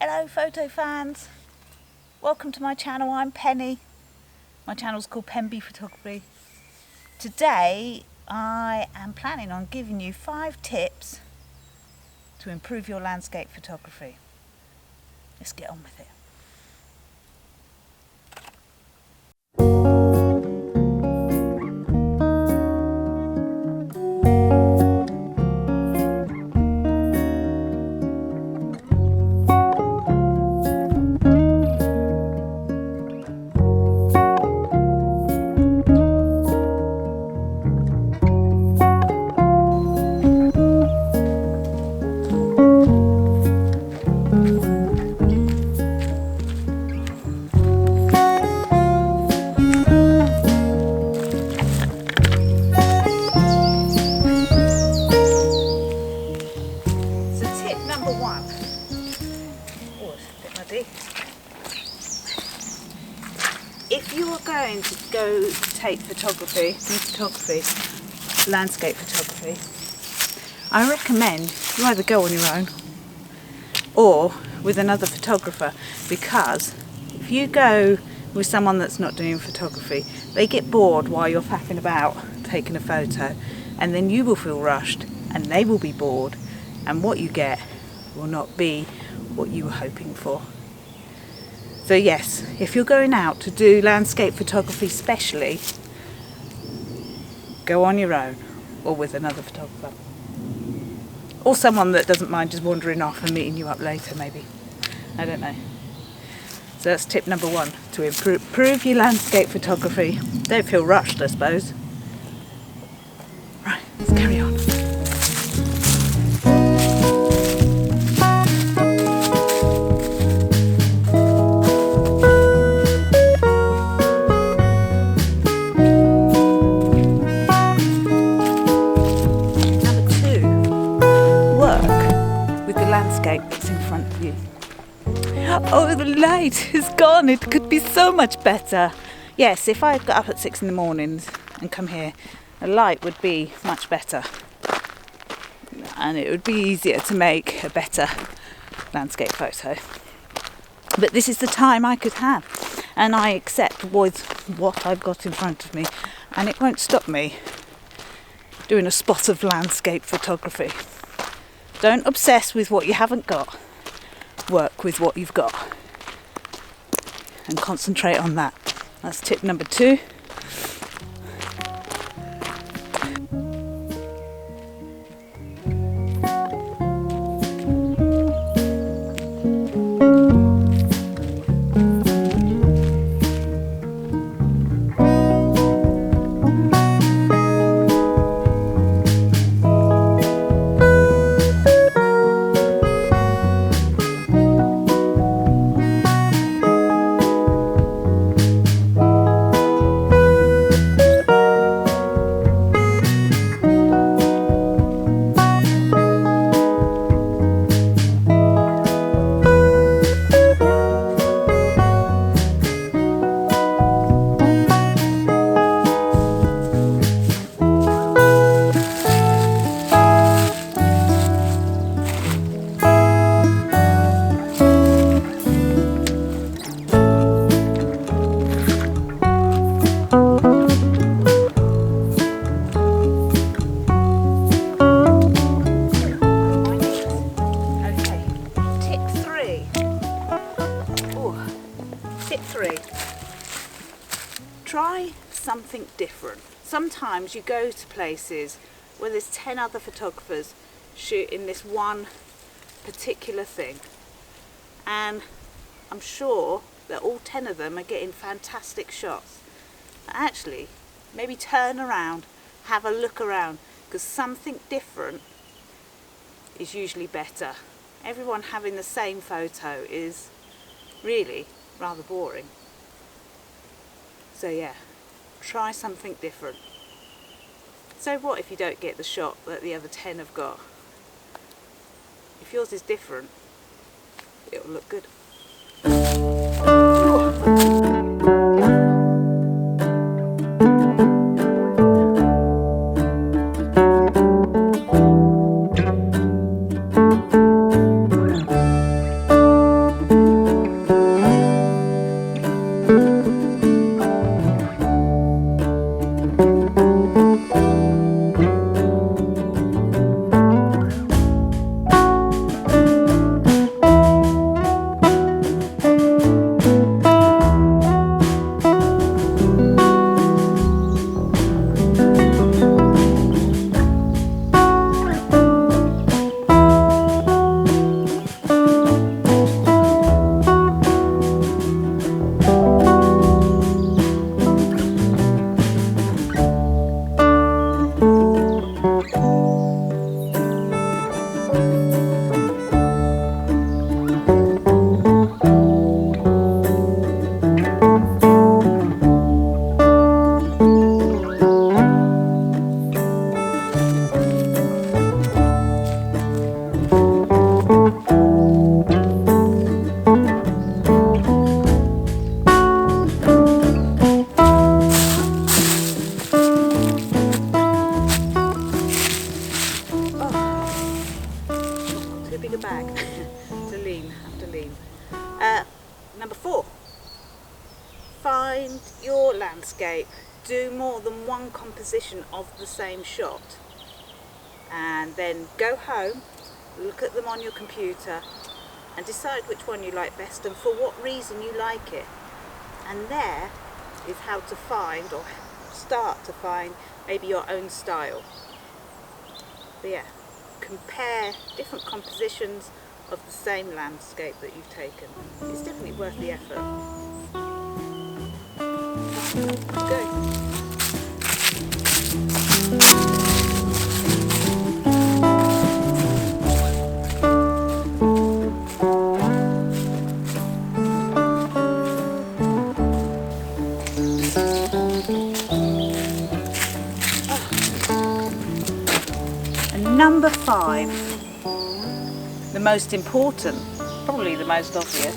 Hello photo fans, welcome to my channel. I'm Penny. My channel's called Penby Photography. Today I am planning on giving you 5 tips to improve your landscape photography. Let's get on with it. If you are going to go take photography, landscape photography, I recommend you either go on your own or with another photographer, because if you go with someone that's not doing photography, they get bored while you're faffing about taking a photo, and then you will feel rushed and they will be bored, and what you get will not be what you were hoping for. So yes, if you're going out to do landscape photography specially, go on your own or with another photographer. Or someone that doesn't mind just wandering off and meeting you up later maybe. I don't know. So that's tip number 1, to improve your landscape photography. Don't feel rushed, I suppose. Right, let's carry on. Landscape that's in front of you. Oh, the light is gone. It could be so much better. Yes, if I got up at 6 in the mornings and come here, the light would be much better, and it would be easier to make a better landscape photo. But this is the time I could have, and I accept with what I've got in front of me, and it won't stop me doing a spot of landscape photography. Don't obsess with what you haven't got. Work with what you've got and concentrate on that. That's tip number 2. Tip 3. Try something different. Sometimes you go to places where there's 10 other photographers shooting this one particular thing, and I'm sure that all 10 of them are getting fantastic shots. But actually, maybe turn around, have a look around, because something different is usually better. Everyone having the same photo is really rather boring. So yeah, try something different. So what if you don't get the shot that the other 10 have got? If yours is different, it'll look good. landscape, do more than one composition of the same shot, and then go home, look at them on your computer and decide which one you like best and for what reason you like it. And there is how to find, or start to find, maybe your own style. But yeah, compare different compositions of the same landscape that you've taken. It's definitely worth the effort. Go. Number 5, the most important, probably the most obvious,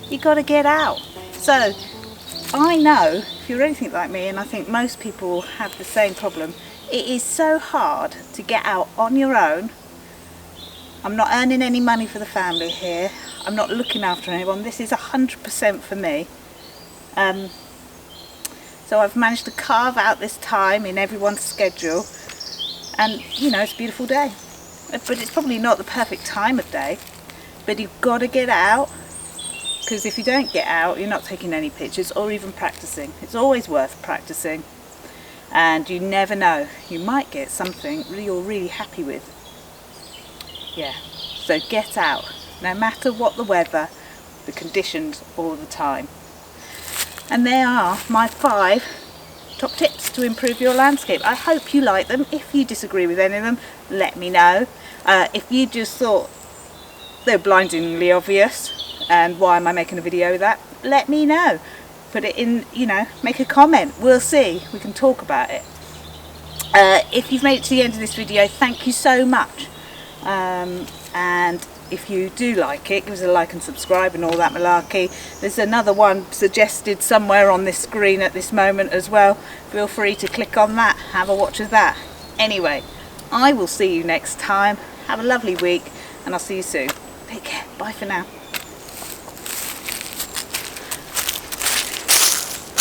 you got to get out. So I know, if you're anything like me, and I think most people have the same problem, it is so hard to get out on your own. I'm not earning any money for the family here, I'm not looking after anyone, this is 100% for me. So I've managed to carve out this time in everyone's schedule. And you know, it's a beautiful day, but it's probably not the perfect time of day. But you've got to get out, because if you don't get out, you're not taking any pictures or even practicing. It's always worth practicing, and you never know, you might get something you're really happy with. Yeah, so get out, no matter what the weather, the conditions, or the time. And there are my 5 top tips to improve your landscape. I hope you like them. If you disagree with any of them, let me know. If you just thought they're blindingly obvious and why am I making a video of that, let me know. Put it in, you know, make a comment. We'll see. We can talk about it. If you've made it to the end of this video, thank you so much. And if you do like it, give us a like and subscribe and all that malarkey. There's another one suggested somewhere on this screen at this moment as well. Feel free to click on that, have a watch of that. Anyway, I will see you next time. Have a lovely week and I'll see you soon. Take care. Bye for now.